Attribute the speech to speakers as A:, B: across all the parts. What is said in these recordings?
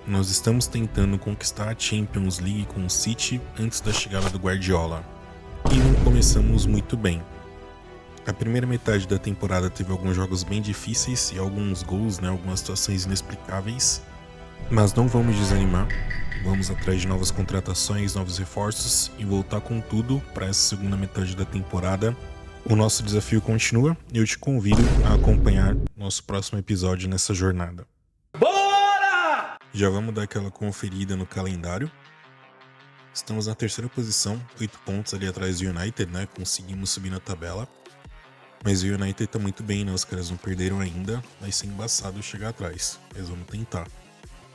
A: Nós estamos tentando conquistar a Champions League com o City antes da chegada do Guardiola. E não começamos muito bem. A primeira metade da temporada teve alguns jogos bem difíceis e alguns gols, algumas situações inexplicáveis. Mas não vamos desanimar, vamos atrás de novas contratações, novos reforços e voltar com tudo para essa segunda metade da temporada. O nosso desafio continua e eu te convido a acompanhar nosso próximo episódio nessa jornada. Bora! Já vamos dar aquela conferida no calendário. Estamos na terceira posição, 8 pontos ali atrás do United, Conseguimos subir na tabela. Mas o United tá muito bem, Os caras não perderam ainda, vai ser embaçado chegar atrás. Mas vamos tentar.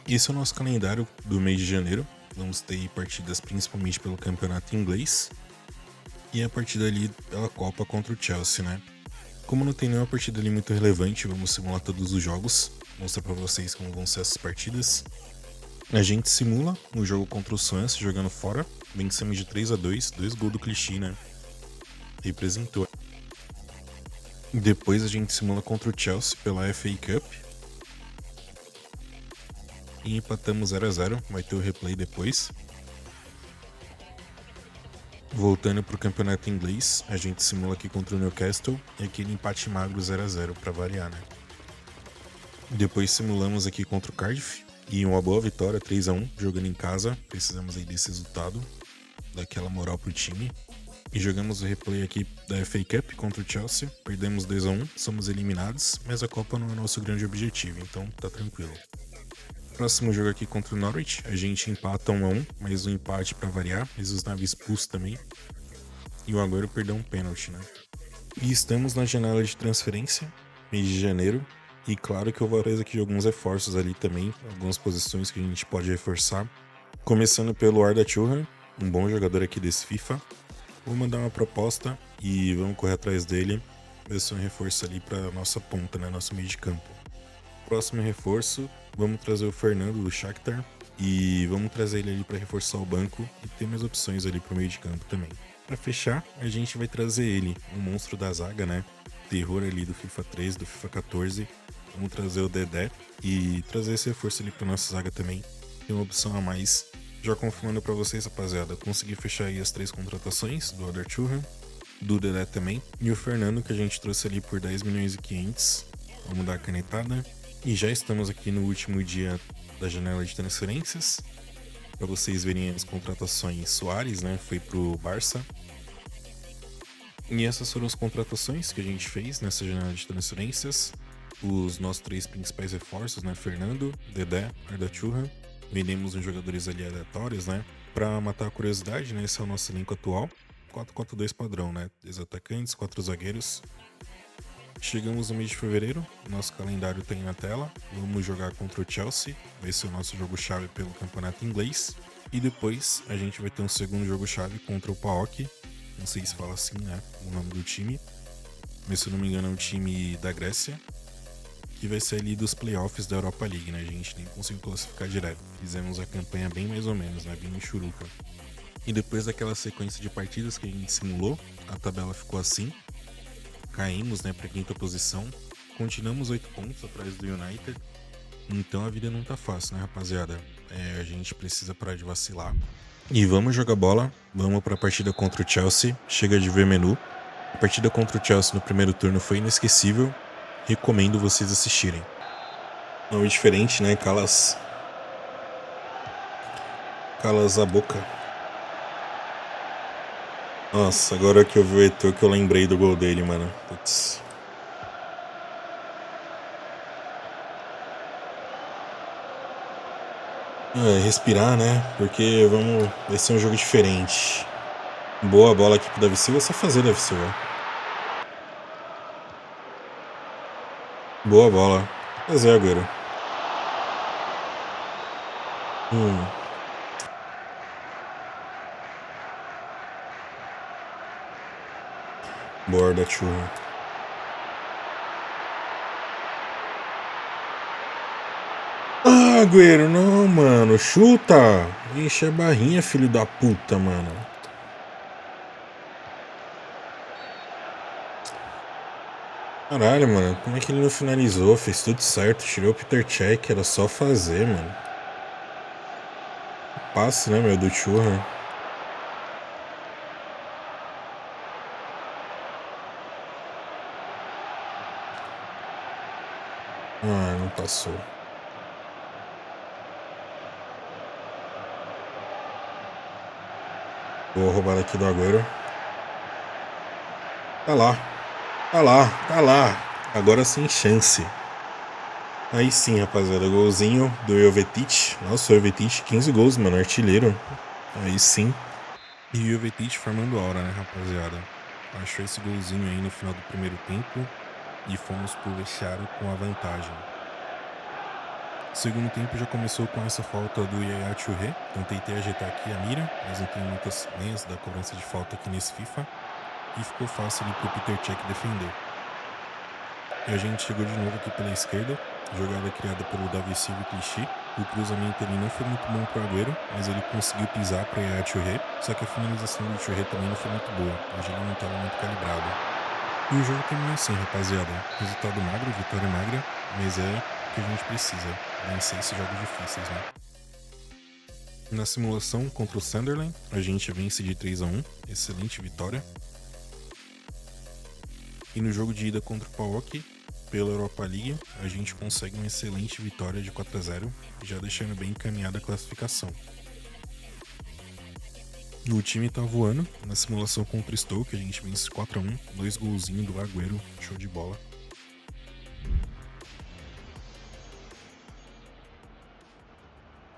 A: Esse é o nosso calendário do mês de janeiro. Vamos ter partidas principalmente pelo campeonato inglês. E a partida ali pela Copa contra o Chelsea, Como não tem nenhuma partida ali muito relevante, vamos simular todos os jogos. Mostrar pra vocês como vão ser essas partidas. A gente simula o jogo contra o Swansea jogando fora. Vencemos de 3-2, 2 gols do Clichy, Representou. Depois a gente simula contra o Chelsea pela FA Cup. E empatamos 0-0, vai ter o replay depois. Voltando pro campeonato inglês, a gente simula aqui contra o Newcastle e aquele empate magro 0-0 pra variar, Depois simulamos aqui contra o Cardiff e uma boa vitória 3-1 jogando em casa. Precisamos aí desse resultado, daquela moral pro time. E jogamos o replay aqui da FA Cup contra o Chelsea, perdemos 2-1, somos eliminados, mas a Copa não é nosso grande objetivo, então tá tranquilo. Próximo jogo aqui contra o Norwich, a gente empata 1-1, mais um empate pra variar, mas os naves expulsos também. E o Agüero perdeu um pênalti, E estamos na janela de transferência, mês de janeiro. E claro que eu vou fazer aqui alguns reforços ali também, algumas posições que a gente pode reforçar. Começando pelo Arda Thuram, um bom jogador aqui desse FIFA. Vou mandar uma proposta e vamos correr atrás dele. Vai ser um reforço ali pra nossa ponta, Nosso meio de campo. Próximo reforço, vamos trazer o Fernando do Shakhtar e vamos trazer ele ali para reforçar o banco e ter mais opções ali pro meio de campo também. Para fechar, a gente vai trazer ele, um monstro da zaga, Terror ali do FIFA 13, do FIFA 14. Vamos trazer o Dedé e trazer esse reforço ali pra nossa zaga também. Tem uma opção a mais. Já confirmando para vocês, rapaziada, consegui fechar aí as 3 contratações do Arda Thuram, do Dedé também e o Fernando que a gente trouxe ali por 10 milhões e 500. Vamos dar a canetada. E já estamos aqui no último dia da janela de transferências. Para vocês verem as contratações, Suárez, foi pro Barça. E essas foram as contratações que a gente fez nessa janela de transferências. Os nossos 3 principais reforços, Fernando, Dedé, Arda Thuram. Vendemos uns jogadores ali aleatórios, Para matar a curiosidade, esse é o nosso elenco atual. 4-4-2 padrão, 2 atacantes, 4 zagueiros. Chegamos no mês de fevereiro, nosso calendário tem na tela. Vamos jogar contra o Chelsea, vai ser o nosso jogo-chave pelo campeonato inglês. E depois a gente vai ter um segundo jogo-chave contra o PAOK, não sei se fala assim, o nome do time. Mas se eu não me engano é um time da Grécia, que vai ser ali dos playoffs da Europa League, A gente nem conseguiu classificar direto. Fizemos a campanha bem mais ou menos, bem em churuca. E depois daquela sequência de partidas que a gente simulou, a tabela ficou assim. Caímos, pra 5ª posição. Continuamos 8 pontos atrás do United. Então a vida não tá fácil, rapaziada? A gente precisa parar de vacilar. E vamos jogar bola. Vamos pra partida contra o Chelsea. Chega de ver menu. A partida contra o Chelsea no primeiro turno foi inesquecível. Recomendo vocês assistirem. Nome diferente, Calas a boca. Nossa, agora que eu vi o Heitor que eu lembrei do gol dele, mano. Putz. Respirar, Porque vai ser um jogo diferente. Boa bola aqui pro Davi Silva. Só fazer, Davi Silva. Boa bola. Fazer, Agüero. Boa, Arda Thuram. Ah, Agüero, não, mano. Chuta. Enche a barrinha, filho da puta, mano. Caralho, mano. Como é que ele não finalizou? Fez tudo certo. Tirou o Peter Cech. Era só fazer, mano. passe, né, meu, do Churra. Ah, não passou. Boa roubada aqui do Agüero. Tá lá. Tá lá. Tá lá. Agora sem chance. Aí sim, rapaziada. Golzinho do Jovetic. Nossa, o Jovetic, 15 gols, mano. Artilheiro. Aí sim. E o Jovetic formando hora, né, rapaziada? Achou esse golzinho aí no final do primeiro tempo. E fomos pro vestiário com a vantagem. O segundo tempo já começou com essa falta do Yaya Touré. Então tentei ajeitar aqui a mira, mas não tenho muitas meias da cobrança de falta aqui nesse FIFA. E ficou fácil ali pro Peter Cech defender. E a gente chegou de novo aqui pela esquerda. Jogada criada pelo Davi Silva e Clichy. O cruzamento ali não foi muito bom pro Agüero, mas ele conseguiu pisar para Yaya Touré. Só que a finalização do Touré também não foi muito boa. Hoje ele não estava muito calibrado. E o jogo terminou assim, rapaziada. Resultado magro, vitória magra, mas é o que a gente precisa. Vencer esses jogos difíceis, né? Na simulação contra o Sunderland, a gente vence de 3-1. Excelente vitória. E no jogo de ida contra o PAOK, pela Europa League, a gente consegue uma excelente vitória de 4-0, já deixando bem encaminhada a classificação. O time tá voando. Na simulação contra o Stoke, a gente vence 4-1, 2 golzinhos do Agüero, show de bola.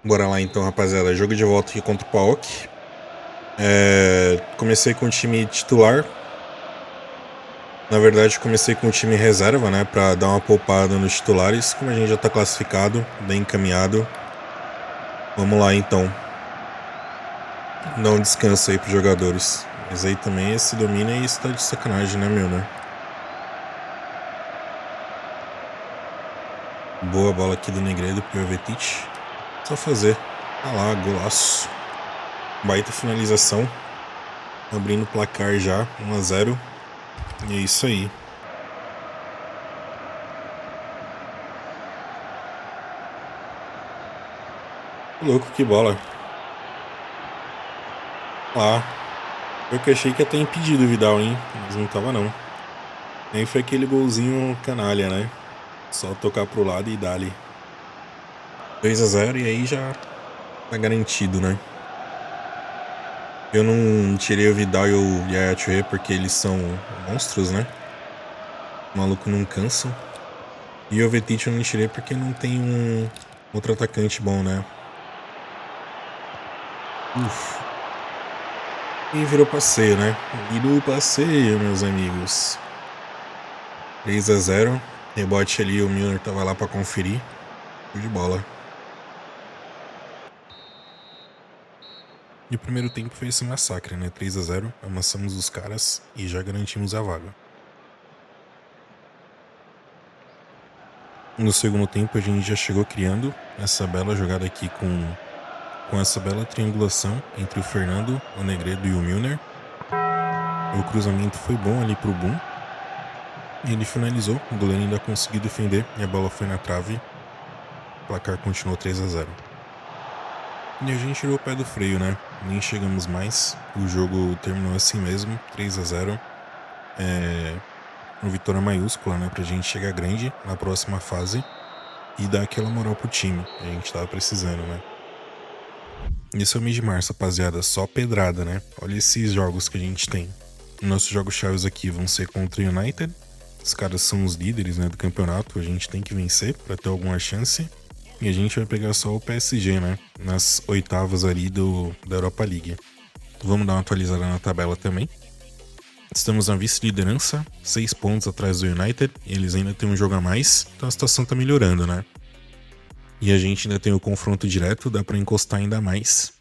A: Bora lá então, rapaziada. Jogo de volta aqui contra o PAOK. Comecei com o time titular. Na verdade, comecei com o time reserva, né? Pra dar uma poupada nos titulares. Como a gente já tá classificado, bem encaminhado. Vamos lá então. Dá um descanso aí pros jogadores. Mas aí também esse domínio aí está de sacanagem, né, meu, né? Boa bola aqui do Negredo pro Jovetic. Só fazer. Tá lá, golaço. Baita finalização. Abrindo o placar já, 1-0. E é isso aí. Louco, que bola. Lá. Eu que achei que ia ter impedido o Vidal, hein? Mas não tava não. Nem foi aquele golzinho canalha, né? Só tocar pro lado e dali. 2-0 e aí já tá garantido, né? Eu não tirei o Vidal e o Yaya Touré porque eles são monstros, né? O maluco não cansa. E o Jovetic eu não tirei porque não tem um outro atacante bom, né? Uf. E virou passeio, né? Virou passeio, meus amigos. 3-0. Rebote ali, o Milner tava lá pra conferir. Show de bola. E o primeiro tempo foi esse massacre, né? 3-0. Amassamos os caras e já garantimos a vaga. No segundo tempo a gente já chegou criando essa bela jogada aqui com essa bela triangulação entre o Fernando, o Negredo e o Milner. O cruzamento foi bom ali pro Boom. E ele finalizou, o goleiro ainda conseguiu defender e a bola foi na trave. O placar continuou 3-0. E a gente tirou o pé do freio, né? Nem chegamos mais. O jogo terminou assim mesmo, 3-0. Uma vitória maiúscula, né? Pra gente chegar grande na próxima fase e dar aquela moral pro time. A gente tava precisando, né? Esse é o mês de março, rapaziada. Só pedrada, né? Olha esses jogos que a gente tem. Nossos jogos chaves aqui vão ser contra o United. Os caras são os líderes, né, do campeonato. A gente tem que vencer pra ter alguma chance. E a gente vai pegar só o PSG, né? Nas oitavas ali da Europa League. Vamos dar uma atualizada na tabela também. Estamos na vice-liderança, 6 pontos atrás do United. Eles ainda têm um jogo a mais, então a situação tá melhorando, né? E a gente ainda tem o confronto direto, dá pra encostar ainda mais.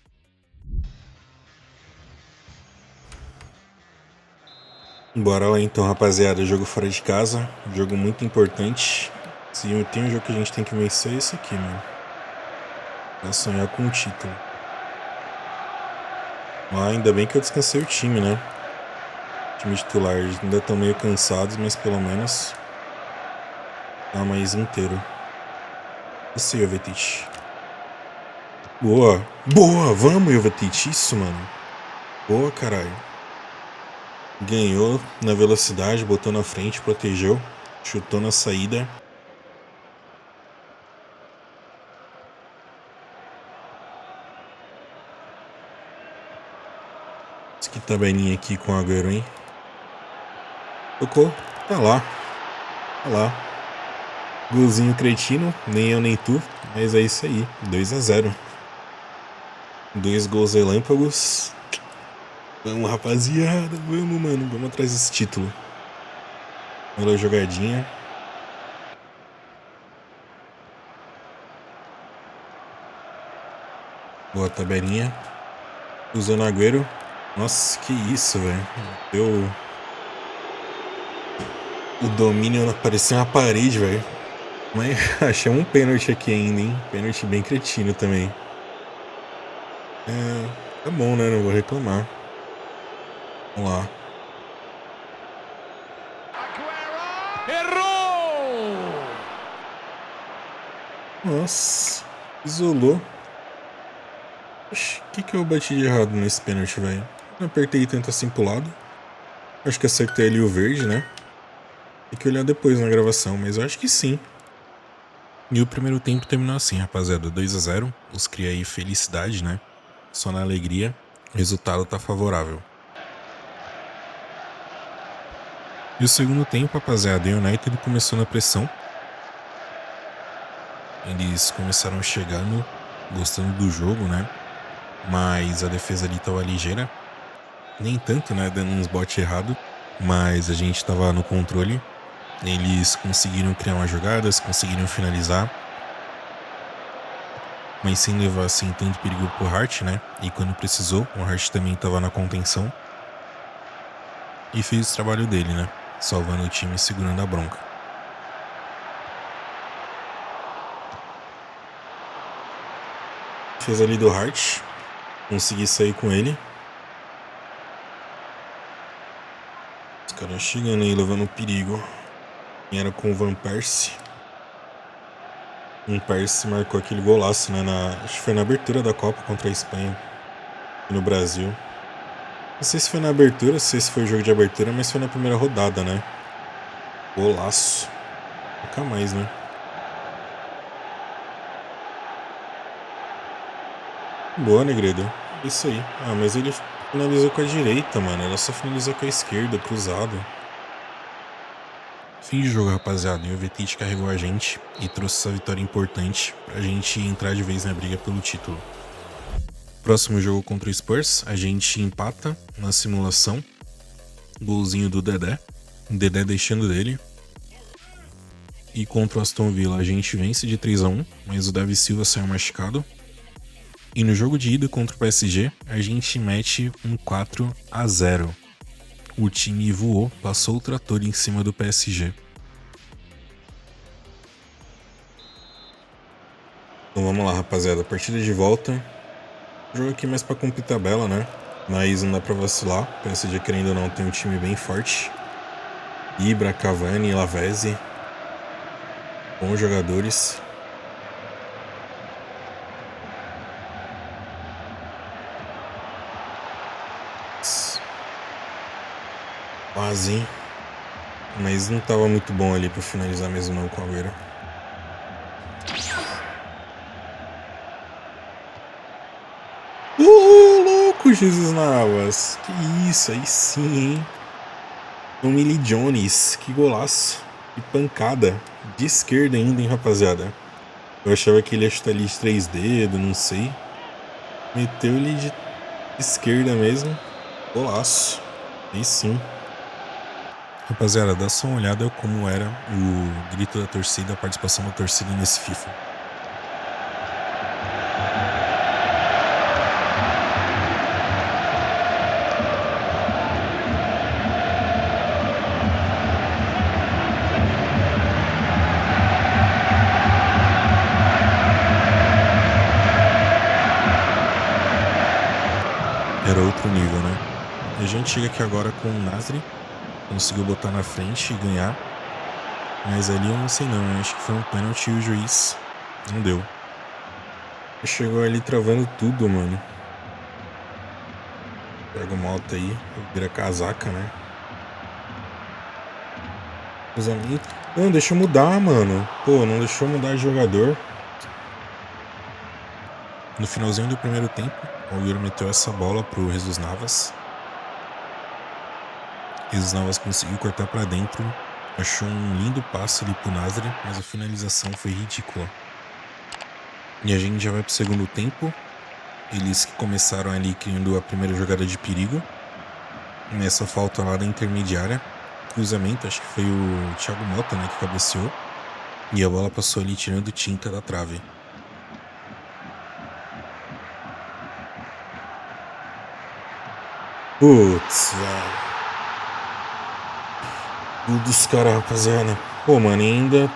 A: Bora lá então, rapaziada. Jogo fora de casa, jogo muito importante. Se tem um jogo que a gente tem que vencer, é esse aqui, mano. Pra sonhar com o título. Ah, ainda bem que eu descansei o time, né? O time titular, eles ainda estão meio cansados, mas pelo menos tá mais inteiro. Esse Jovetic. Boa. Boa, vamos, Jovetic. Isso, mano. Boa, caralho. Ganhou na velocidade, botou na frente, protegeu. Chutou na saída. Que tabelinha aqui com o Agüero, hein? Tocou. Tá lá. Tá lá. Golzinho cretino. Nem eu nem tu. Mas é isso aí. 2-0. 2 gols relâmpagos. Vamos, rapaziada. Vamos, mano. Vamos atrás desse título. Bela jogadinha. Boa tabelinha. Usando o Agüero. Nossa, que isso, velho. Deu... O domínio parecia uma parede, velho. Mas achei um pênalti aqui ainda, hein? Pênalti bem cretino também. Tá bom, né? Não vou reclamar. Vamos lá.
B: Errou!
A: Nossa. Isolou. Oxi, o que eu bati de errado nesse pênalti, velho? Não apertei tanto assim pro lado. Acho que acertei ali o verde, né? Tem que olhar depois na gravação, mas eu acho que sim. E o primeiro tempo terminou assim, rapaziada. 2-0. Os cria aí felicidade, né? Só na alegria. O resultado tá favorável. E o segundo tempo, rapaziada, o United começou na pressão. Eles começaram chegando, gostando do jogo, né? Mas a defesa ali tava ligeira. Nem tanto, né? Dando uns botes errados. Mas a gente tava no controle. Eles conseguiram criar umas jogadas, conseguiram finalizar. Mas sem levar assim tanto perigo pro Hart, né? E quando precisou, o Hart também tava na contenção. E fez o trabalho dele, né? Salvando o time e segurando a bronca. Fez ali do Hart. Consegui sair com ele. Os caras chegando aí, levando perigo. Quem era com o Van Persie. O Persie marcou aquele golaço, né? Acho que foi na abertura da Copa contra a Espanha. No Brasil. Não sei se foi na abertura, não sei se foi o jogo de abertura, mas foi na primeira rodada, né? Golaço. Nunca mais, né? Boa, Negredo. Isso aí. Ah, mas ele finalizou com a direita, mano. Ela só finalizou com a esquerda, cruzado. Fim de jogo, rapaziada. E o Jovetic carregou a gente e trouxe essa vitória importante pra gente entrar de vez na briga pelo título. Próximo jogo contra o Spurs, a gente empata na simulação. Golzinho do Dedé. Dedé deixando dele. E contra o Aston Villa a gente vence de 3-1, mas o Davi Silva saiu machucado. E no jogo de ida contra o PSG, a gente mete um 4-0. O time voou, passou o trator em cima do PSG. Então vamos lá, rapaziada. Partida de volta. Jogo aqui mais pra cumprir tabela, né? Mas não dá pra vacilar. O PSG, querendo ou não, tem um time bem forte. Ibra, Cavani, Lavezzi. Bons jogadores. Quase, hein? Mas não tava muito bom ali pra finalizar mesmo não com a Agüero. Louco, Jesus Navas. Que isso, aí sim, hein? Tommy Jones, que golaço. Que pancada. De esquerda ainda, hein, rapaziada. Eu achava que ele ia chutar ali de 3 dedos, não sei. Meteu ele de esquerda mesmo. Golaço. Aí sim. Rapaziada, dá só uma olhada como era o grito da torcida, a participação da torcida nesse FIFA. Era outro nível, né? A gente chega aqui agora com o Nasri. Conseguiu botar na frente e ganhar. Mas ali eu não sei não, eu acho que foi um pênalti e o juiz não deu. Chegou ali travando tudo, mano. Pega o moto aí, vira casaca, né? Cruzamento. Não, deixa eu mudar, mano. Pô, não deixou mudar de jogador. No finalzinho do primeiro tempo, o Yuri meteu essa bola pro Jesus Navas. Jesus Navas conseguiu cortar pra dentro. Achou um lindo passe ali pro Nasri, mas a finalização foi ridícula. E a gente já vai pro segundo tempo. Eles que começaram ali criando a primeira jogada de perigo. Nessa falta lá da intermediária. Cruzamento, acho que foi o Thiago Mota, né, que cabeceou. E a bola passou ali tirando tinta da trave. Putz, velho. Tudo dos caras, rapaziada. Pô, mano, ainda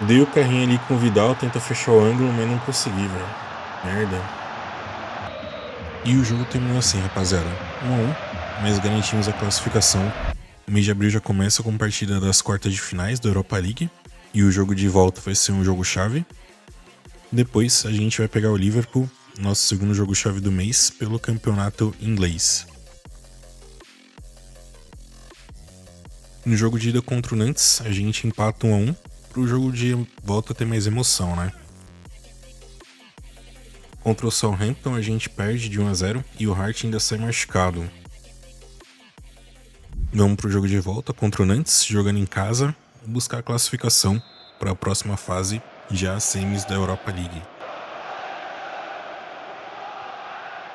A: dei o carrinho ali com o Vidal, tenta fechar o ângulo, mas não consegui, velho. Merda. E o jogo terminou assim, rapaziada. 1-1, mas garantimos a classificação. O mês de abril já começa com a partida das quartas de finais da Europa League. E o jogo de volta vai ser um jogo-chave. Depois a gente vai pegar o Liverpool, nosso segundo jogo-chave do mês, pelo campeonato inglês. No jogo de ida contra o Nantes, a gente empata 1-1, pro jogo de volta ter mais emoção, né? Contra o Southampton a gente perde de 1-0 e o Hart ainda sai machucado. Vamos pro jogo de volta contra o Nantes, jogando em casa, buscar a classificação para a próxima fase, já as semis da Europa League.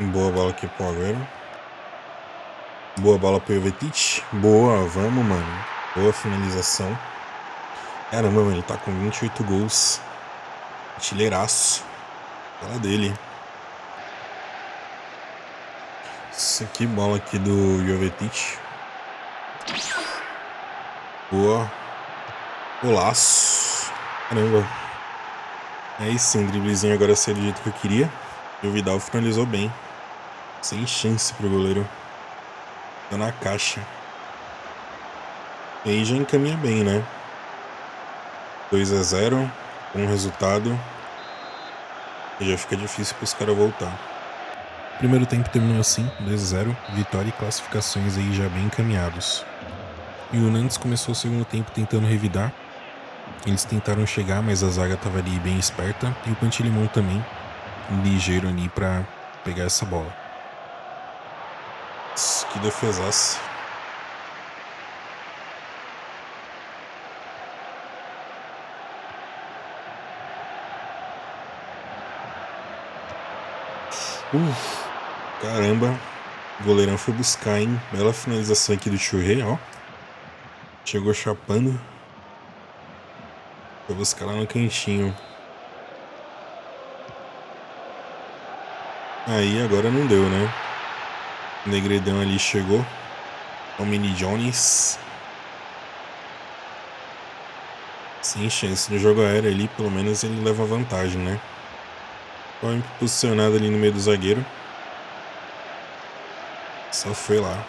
A: Boa bola aqui pro Agüero. Boa bola pro Jovetic. Boa, vamos, mano. Boa finalização. Caramba, mano, ele tá com 28 gols. Artilheiraço. Fala dele. Isso aqui, bola aqui do Jovetic. Boa. Golaço. Caramba. Aí sim, driblezinho agora saiu do jeito que eu queria. E o Vidal finalizou bem. Sem chance pro goleiro. Tá na caixa. E aí já encaminha bem, né? 2-0. Um resultado. E já fica difícil pros caras voltar. Primeiro tempo terminou assim, 2-0. Vitória e classificações aí já bem encaminhados. E o Nantes começou o segundo tempo tentando revidar. Eles tentaram chegar, mas a zaga tava ali bem esperta. E o Pantilimon também, ligeiro ali pra pegar essa bola. Que defesaça. Caramba. O goleirão foi buscar, hein? Bela finalização aqui do Churré, ó. Chegou chapando. Foi buscar lá no cantinho. Aí agora não deu, né? O Negredão ali chegou. O Mini Jones. Sem chance. No jogo aéreo ali, pelo menos ele leva vantagem, né? Foi posicionado ali no meio do zagueiro. Só foi lá.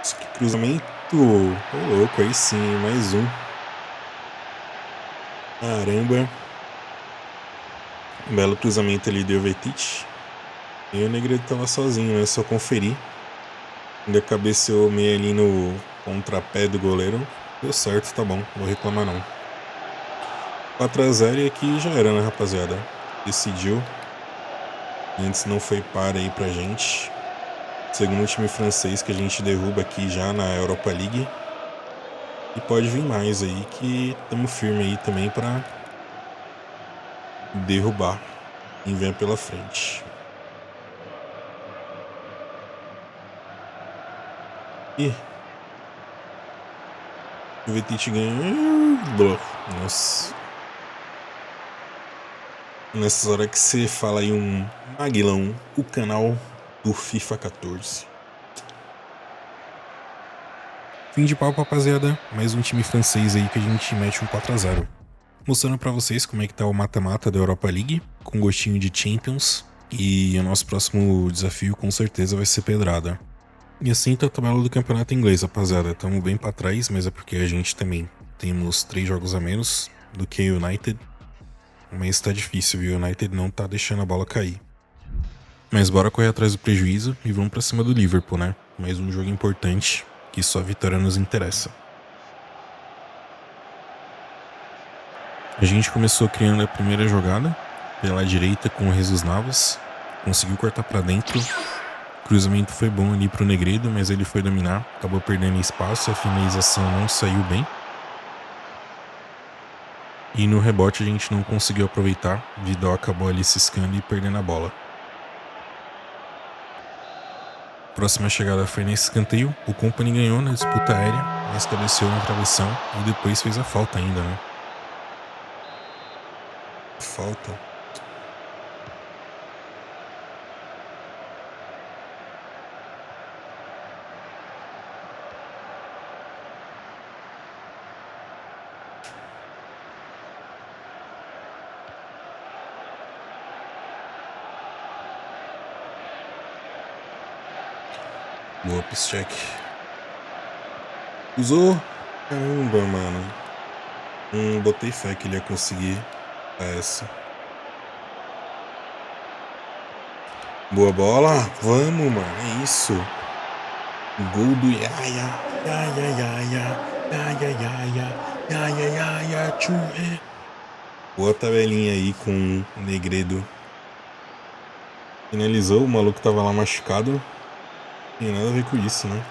A: Que cruzamento. Ô, louco, aí sim, mais um. Caramba. Belo cruzamento ali do Jovetic. E o Negredo tava sozinho, né? Só conferir. Ainda cabeceou meio ali no contrapé do goleiro. Deu certo, tá bom. Vou reclamar não. 4-0 e aqui já era, né, rapaziada? Decidiu. Antes não foi par aí pra gente. Segundo time francês que a gente derruba aqui já na Europa League. E pode vir mais aí que estamos firme aí também pra derrubar quem vem pela frente. Ih. O Vetit ganhou. Nossa. Nessas horas que você fala aí um Maguilão, o canal do FIFA 14. Fim de papo, rapaziada. Mais um time francês aí que a gente mete um 4-0. Mostrando pra vocês como é que tá o mata-mata da Europa League, com gostinho de Champions. E o nosso próximo desafio com certeza vai ser pedrada. E assim tá a tabela do campeonato inglês, rapaziada. Tamo bem pra trás, mas é porque a gente também temos 3 jogos a menos do que o United. Mas tá difícil, viu? O United não tá deixando a bola cair. Mas bora correr atrás do prejuízo e vamos pra cima do Liverpool, né? Mais um jogo importante, que só a vitória nos interessa. A gente começou criando a primeira jogada pela direita com o Jesus Navas. Conseguiu cortar pra dentro. O cruzamento foi bom ali pro Negredo, mas ele foi dominar. Acabou perdendo espaço e a finalização não saiu bem. E no rebote a gente não conseguiu aproveitar. Vidal acabou ali ciscando e perdendo a bola. Próxima chegada foi nesse escanteio. O Company ganhou na disputa aérea, mas cabeceou na travessão e depois fez a falta ainda, né? Falta. Boa, Piszczek. Usou. Caramba, mano. Botei fé que ele ia conseguir essa. Boa bola. Vamos, mano. É isso. Gol do Yaya. Yaya. Boa tabelinha aí com o Negredo. Finalizou. O maluco tava lá machucado. Não tem nada a ver com isso, né?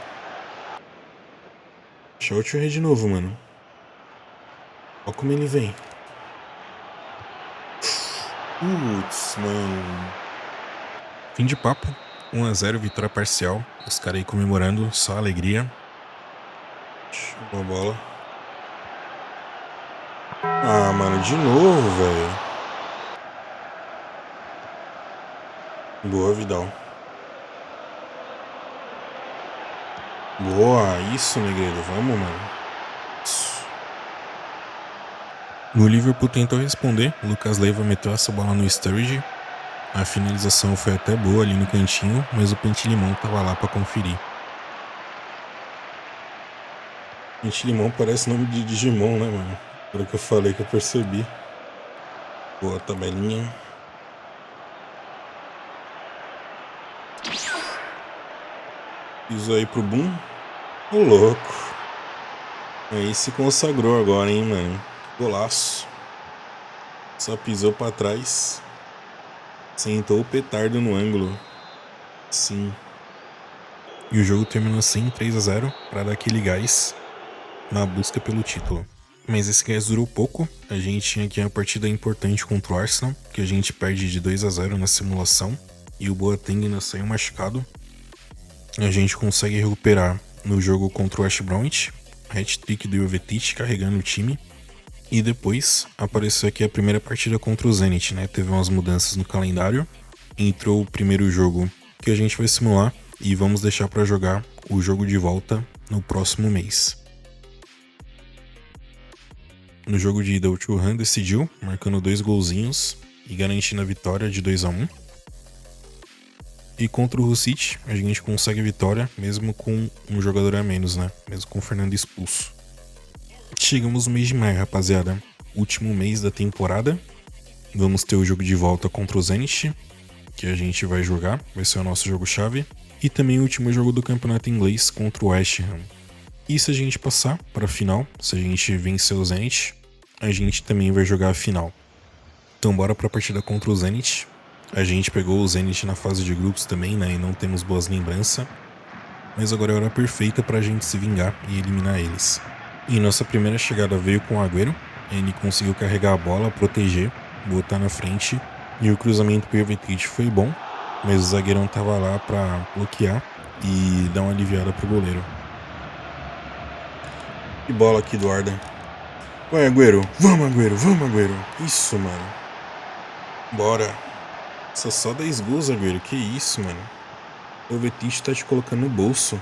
A: Deixa eu te de novo, mano. Olha como ele vem. Putz, mano. Fim de papo. 1-0, vitória parcial. Os caras aí comemorando, só alegria. Boa bola. Ah, mano, de novo, velho. Boa, Vidal. Boa, isso, Negredo. Vamos, mano. O Liverpool tentou responder. O Lucas Leiva meteu essa bola no Sturridge. A finalização foi até boa ali no cantinho, mas o Pentelimão tava lá pra conferir. Pentelimão parece nome de Digimon, né, mano? Pelo que eu falei que eu percebi. Boa tabelinha. Pisou aí pro boom. Ô, louco. Aí se consagrou agora, hein, mano. Golaço. Só pisou pra trás. Sentou o petardo no ângulo. Sim. E o jogo terminou assim, 3-0, para dar aquele gás na busca pelo título. Mas esse gás durou pouco. A gente tinha aqui uma partida importante contra o Arsenal, que a gente perde de 2-0 na simulação. E o Boateng ainda saiu machucado. A gente consegue recuperar no jogo contra o West Bromwich. Hat-trick do Jovetic carregando o time. E depois apareceu aqui a primeira partida contra o Zenit, né? Teve umas mudanças no calendário. Entrou o primeiro jogo que a gente vai simular e vamos deixar para jogar o jogo de volta no próximo mês. No jogo de ida, o Thuram decidiu, marcando 2 golzinhos e garantindo a vitória de 2-1. E contra o Hull City, a gente consegue a vitória, mesmo com um jogador a menos, né? Mesmo com o Fernando expulso. Chegamos no mês de maio, rapaziada. Último mês da temporada. Vamos ter o jogo de volta contra o Zenit, que a gente vai jogar. Vai ser o nosso jogo-chave. E também o último jogo do campeonato inglês contra o West Ham. E se a gente passar para a final, se a gente vencer o Zenit, a gente também vai jogar a final. Então bora para a partida contra o Zenit. A gente pegou o Zenit na fase de grupos também, né? E não temos boas lembranças. Mas agora é a hora perfeita pra gente se vingar e eliminar eles. E nossa primeira chegada veio com o Agüero. Ele conseguiu carregar a bola, proteger, botar na frente. E o cruzamento pro Jovetic foi bom. Mas o zagueirão tava lá pra bloquear e dar uma aliviada pro goleiro. Que bola aqui do Arda. Vai, Agüero. Vamos, Agüero. Vamos, Agüero. Isso, mano. Bora. Só 10 gols, zagueiro. Que isso, mano. O Jovetic tá te colocando no bolso.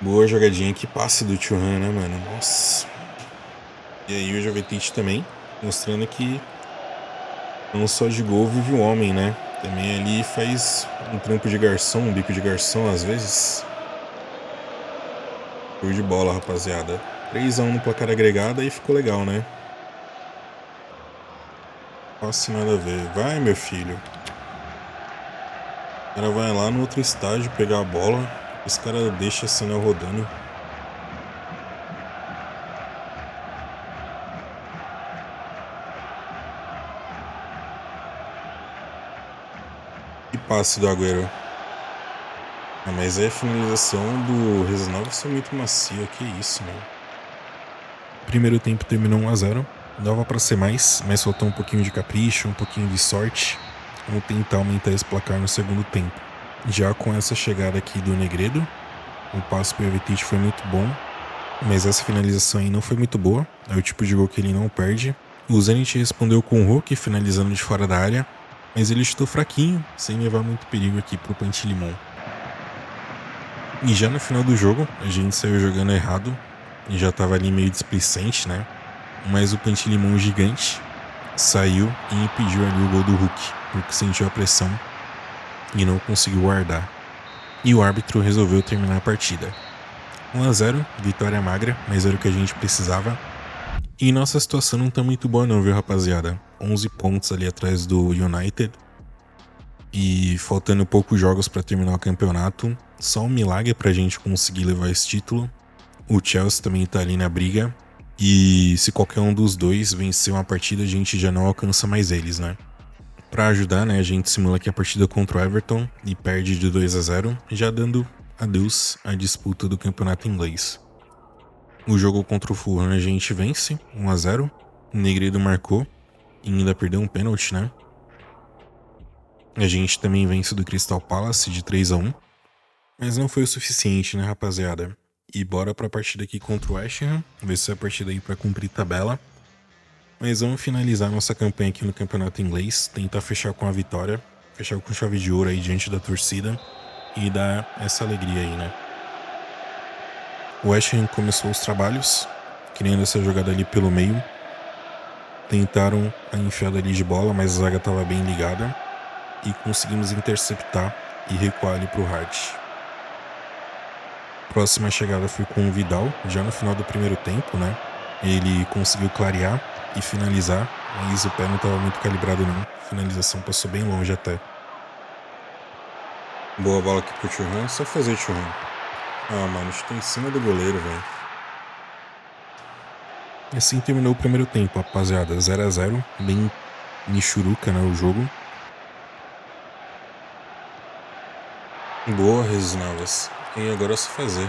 A: Boa jogadinha. Que passe do Thuram, né, mano? Nossa. E aí o Jovetic também, mostrando que não só de gol vive o homem, né? Também ali faz um trampo de garçom, um bico de garçom às vezes. Show de bola, rapaziada. 3-1 no placar agregado e ficou legal, né? Nossa, nada a ver. Vai, meu filho. O cara vai lá no outro estágio pegar a bola. Esse cara deixa a cena rodando. Que passe do Agüero. Ah, mas aí a finalização do Rezanov foi muito macia. Que isso, mano. Primeiro tempo terminou 1-0. Dava pra ser mais, mas faltou um pouquinho de capricho, um pouquinho de sorte. Vamos tentar aumentar esse placar no segundo tempo. Já com essa chegada aqui do Negredo, o passe pro Jovetic foi muito bom, mas essa finalização aí não foi muito boa. É o tipo de gol que ele não perde. O Zenit respondeu com o Hulk, finalizando de fora da área, mas ele chutou fraquinho, sem levar muito perigo aqui pro Pantilimon. E já no final do jogo, a gente saiu jogando errado, e já tava ali meio displicente, né? Mas o Pantilimon gigante saiu e impediu ali o gol do Hulk, porque sentiu a pressão e não conseguiu guardar. E o árbitro resolveu terminar a partida. 1-0, vitória magra, mas era o que a gente precisava. E nossa situação não tá muito boa não, viu, rapaziada? 11 pontos ali atrás do United. E faltando poucos jogos pra terminar o campeonato. Só um milagre pra gente conseguir levar esse título. O Chelsea também tá ali na briga. E se qualquer um dos dois vencer uma partida, a gente já não alcança mais eles, né? Pra ajudar, né, a gente simula aqui a partida contra o Everton e perde de 2-0, já dando adeus à disputa do campeonato inglês. O jogo contra o Fulham a gente vence, 1-0. O Negredo marcou e ainda perdeu um pênalti, né? A gente também vence do Crystal Palace de 3-1. Mas não foi o suficiente, né, rapaziada? E bora pra partida aqui contra o West Ham, ver se é a partida aí pra cumprir tabela. Mas vamos finalizar nossa campanha aqui no campeonato inglês, tentar fechar com a vitória, fechar com chave de ouro aí diante da torcida e dar essa alegria aí, né? O West Ham começou os trabalhos, criando essa jogada ali pelo meio. Tentaram a enfiada ali de bola, mas a zaga estava bem ligada e conseguimos interceptar e recuar ali pro Hart. Próxima chegada foi com o Vidal, já no final do primeiro tempo, né? Ele conseguiu clarear e finalizar, mas o pé não estava muito calibrado não. A finalização passou bem longe até. Boa bola aqui pro Thuram, só fazer Thuram. Ah, mano, estou em cima do goleiro, velho. E assim terminou o primeiro tempo, rapaziada. 0-0, bem michuruca, né, o jogo. Boa, Rezanov. E agora é só fazer.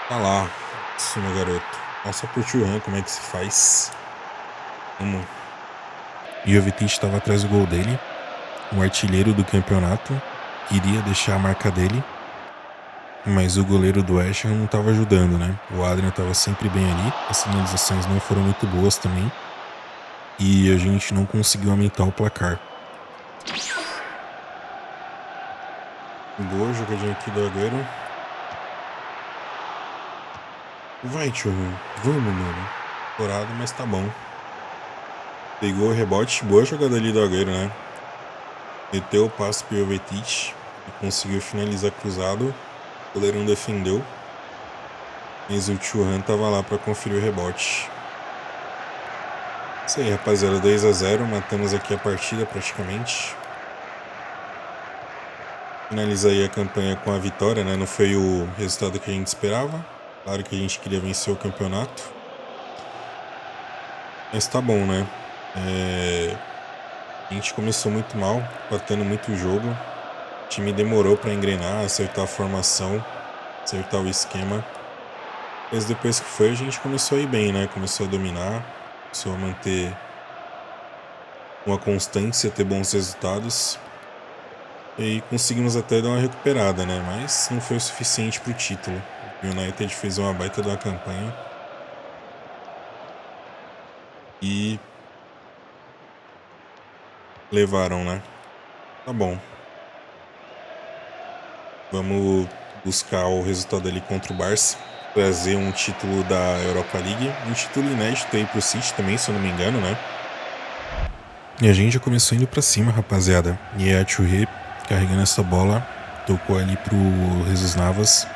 A: Tá lá. Isso, meu garoto. Passa pro Thuram como é que se faz. Vamos. E o Jovetic estava atrás do gol dele. O artilheiro do campeonato iria deixar a marca dele. Mas o goleiro do West Ham não estava ajudando, né? O Adrian estava sempre bem ali. As finalizações não foram muito boas também. E a gente não conseguiu aumentar o placar. Boa jogadinha aqui do Agüero. Vai, Thuram. Vamos, mano. Dourado, mas tá bom. Pegou o rebote. Boa jogada ali do Agüero, né? Meteu o passe pro Jovetic e conseguiu finalizar cruzado. O goleiro não defendeu. Mas o Thuram tava lá pra conferir o rebote. Isso aí, rapaziada. 2-0. Matamos aqui a partida praticamente. Finaliza aí a campanha com a vitória, né? Não foi o resultado que a gente esperava. Claro que a gente queria vencer o campeonato. Mas tá bom, né? A gente começou muito mal, batendo muito o jogo. O time demorou pra engrenar, acertar a formação, acertar o esquema. Mas depois que foi, a gente começou a ir bem, né? Começou a dominar, começou a manter uma constância, ter bons resultados. E conseguimos até dar uma recuperada, né? Mas não foi o suficiente pro título. O United fez uma baita de uma campanha. E Levaram, né? Tá bom. Vamos buscar o resultado ali contra o Barça. Trazer um título da Europa League. Um título inédito aí pro City também, se eu não me engano, né? E a gente já começou indo pra cima, rapaziada. E a Churré carregando essa bola. Tocou ali pro Jesus Navas.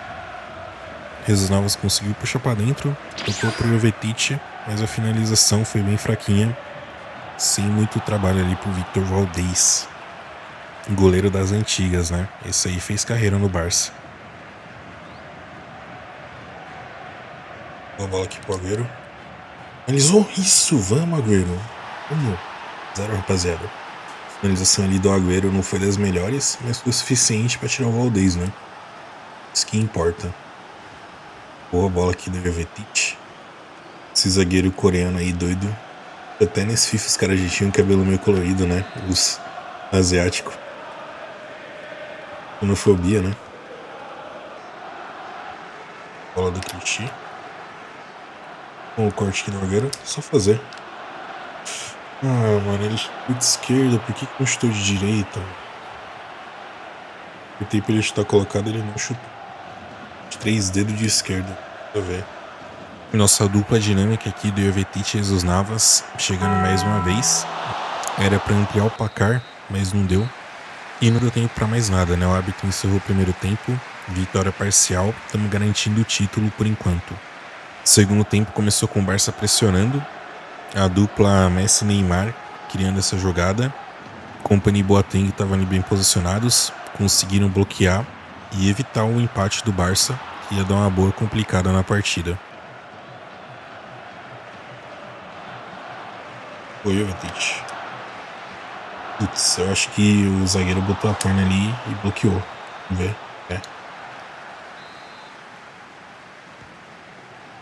A: Jesus Navas conseguiu puxar pra dentro. Tocou pro Jovetic. Mas a finalização foi bem fraquinha. Sem muito trabalho ali pro Victor Valdez. Goleiro das antigas, né? Esse aí fez carreira no Barça. Uma bola aqui pro Agüero. Finalizou isso, vamos, Agüero. Vamos. 0, rapaziada. A finalização ali do Agüero não foi das melhores, mas foi o suficiente pra tirar o Valdez, né? Isso que importa. Boa bola aqui do Jovetic. Esse zagueiro coreano aí doido. Até nesse FIFA os caras já tinham cabelo meio colorido, né? Os asiáticos. Xenofobia, né? Bola do Clichy. Com o corte aqui do Agüero. Só fazer. Ah, mano, ele chutou de esquerda. Por que não chutou de direita? Apertei pra ele chutar colocado, ele não chutou. De 3 dedos de esquerda. Pra ver. Nossa dupla dinâmica aqui do Jovetic e Jesus Navas chegando mais uma vez. Era pra ampliar o placar, mas não deu. E não deu tempo pra mais nada, né? O árbitro encerrou o primeiro tempo. Vitória parcial. Estamos garantindo o título por enquanto. Segundo tempo começou com o Barça pressionando. A dupla Messi e Neymar criando essa jogada. Kompany e Boateng estavam ali bem posicionados. Conseguiram bloquear e evitar o empate do Barça, que ia dar uma boa complicada na partida. Foi o Jovetic. Putz, eu acho que o zagueiro botou a perna ali e bloqueou. Vamos ver.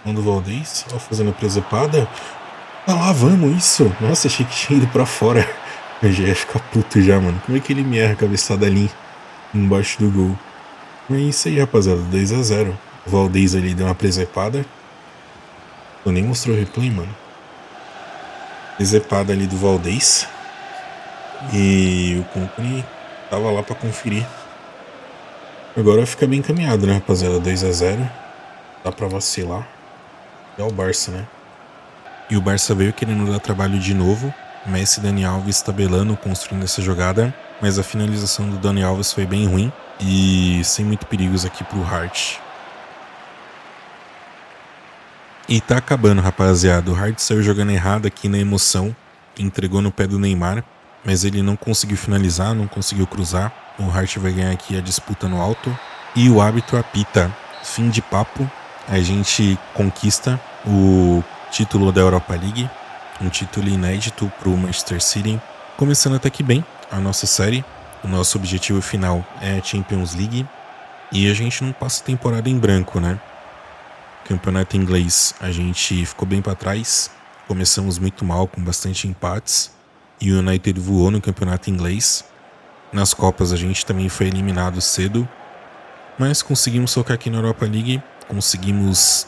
A: Manda o Valdez, ó, fazendo a presepada. Ah lá, vamos, isso. Nossa, achei que tinha ido pra fora. Eu já ia ficar puto já, mano. Como é que ele me erra a cabeçada ali embaixo do gol? É isso aí, rapaziada. 2-0. O Valdez ali deu uma presepada. Eu nem mostrou o replay, mano. Presepada ali do Valdez. E o Kompany tava lá pra conferir. Agora fica bem encaminhado, né, rapaziada? 2-0. Dá pra vacilar. É o Barça, né? E o Barça veio querendo dar trabalho de novo. Messi e Dani Alves tabelando, construindo essa jogada. Mas a finalização do Dani Alves foi bem ruim. E sem muito perigos aqui pro Hart. E tá acabando, rapaziada. O Hart saiu jogando errado aqui na emoção. Entregou no pé do Neymar. Mas ele não conseguiu finalizar, não conseguiu cruzar. O Hart vai ganhar aqui a disputa no alto. E o árbitro apita. Fim de papo. A gente conquista o título da Europa League. Um título inédito pro Manchester City. Começando até que bem a nossa série. O nosso objetivo final é a Champions League. E a gente não passa a temporada em branco, né? Campeonato inglês, a gente ficou bem para trás. Começamos muito mal, com bastante empates. E o United voou no campeonato inglês. Nas Copas a gente também foi eliminado cedo. Mas conseguimos focar aqui na Europa League. Conseguimos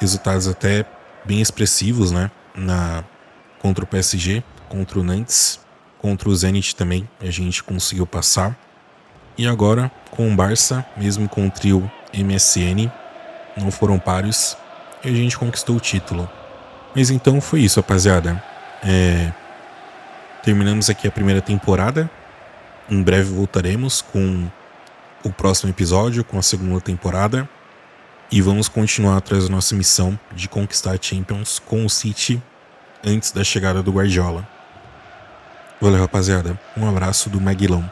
A: resultados até bem expressivos, né? Contra o PSG, contra o Nantes, contra o Zenit também. A gente conseguiu passar. E agora, com o Barça, mesmo com o trio MSN, não foram páreos, e a gente conquistou o título. Mas então foi isso, rapaziada. Terminamos aqui a primeira temporada. Em breve voltaremos com o próximo episódio, com a segunda temporada. E vamos continuar atrás da nossa missão de conquistar a Champions com o City antes da chegada do Guardiola. Valeu, rapaziada. Um abraço do Maguilão.